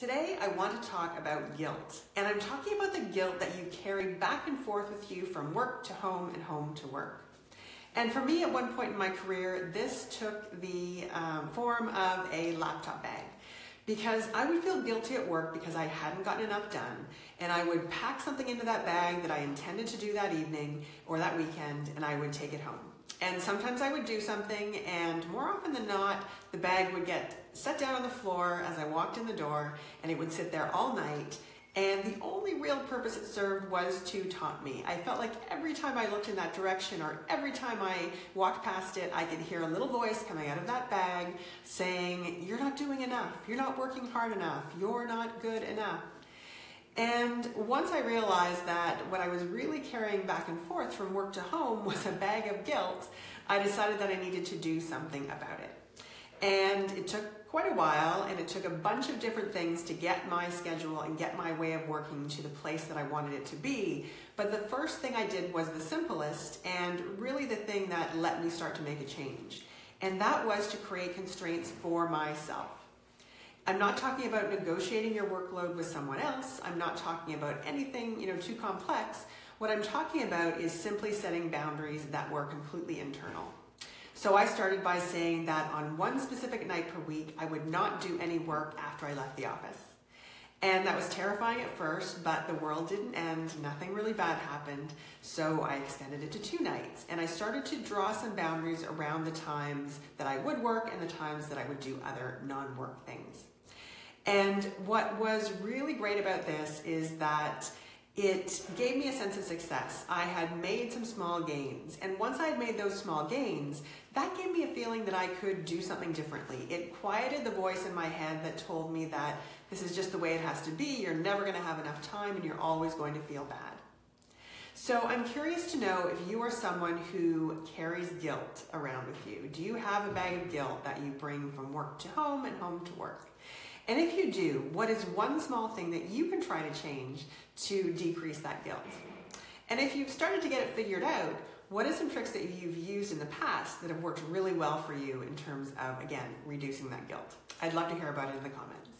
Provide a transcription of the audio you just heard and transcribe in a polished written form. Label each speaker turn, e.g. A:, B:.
A: Today I want to talk about guilt, and I'm talking about the guilt that you carry back and forth with you from work to home and home to work. And for me, at one point in my career, this took the form of a laptop bag, because I would feel guilty at work because I hadn't gotten enough done, and I would pack something into that bag that I intended to do that evening or that weekend, and I would take it home. And sometimes I would do something, and more often than not, the bag would get set down on the floor as I walked in the door, and it would sit there all night. And the only real purpose it served was to taunt me. I felt like every time I looked in that direction, or every time I walked past it, I could hear a little voice coming out of that bag saying, "You're not doing enough, you're not working hard enough, you're not good enough." And once I realized that what I was really carrying back and forth from work to home was a bag of guilt, I decided that I needed to do something about it. And it took quite a while, and it took a bunch of different things to get my schedule and get my way of working to the place that I wanted it to be. But the first thing I did was the simplest, and really the thing that let me start to make a change. And that was to create constraints for myself. I'm not talking about negotiating your workload with someone else. I'm not talking about anything, too complex. What I'm talking about is simply setting boundaries that were completely internal. So I started by saying that on one specific night per week, I would not do any work after I left the office. And that was terrifying at first, but the world didn't end, nothing really bad happened, so I extended it to 2 nights. And I started to draw some boundaries around the times that I would work and the times that I would do other non-work things. And what was really great about this is that it gave me a sense of success. I had made some small gains, and once I had made those small gains, that gave me a feeling that I could do something differently. It quieted the voice in my head that told me that this is just the way it has to be, you're never going to have enough time, and you're always going to feel bad. So I'm curious to know if you are someone who carries guilt around with you. Do you have a bag of guilt that you bring from work to home and home to work? And if you do, what is one small thing that you can try to change to decrease that guilt? And if you've started to get it figured out, what are some tricks that you've used in the past that have worked really well for you in terms of, again, reducing that guilt? I'd love to hear about it in the comments.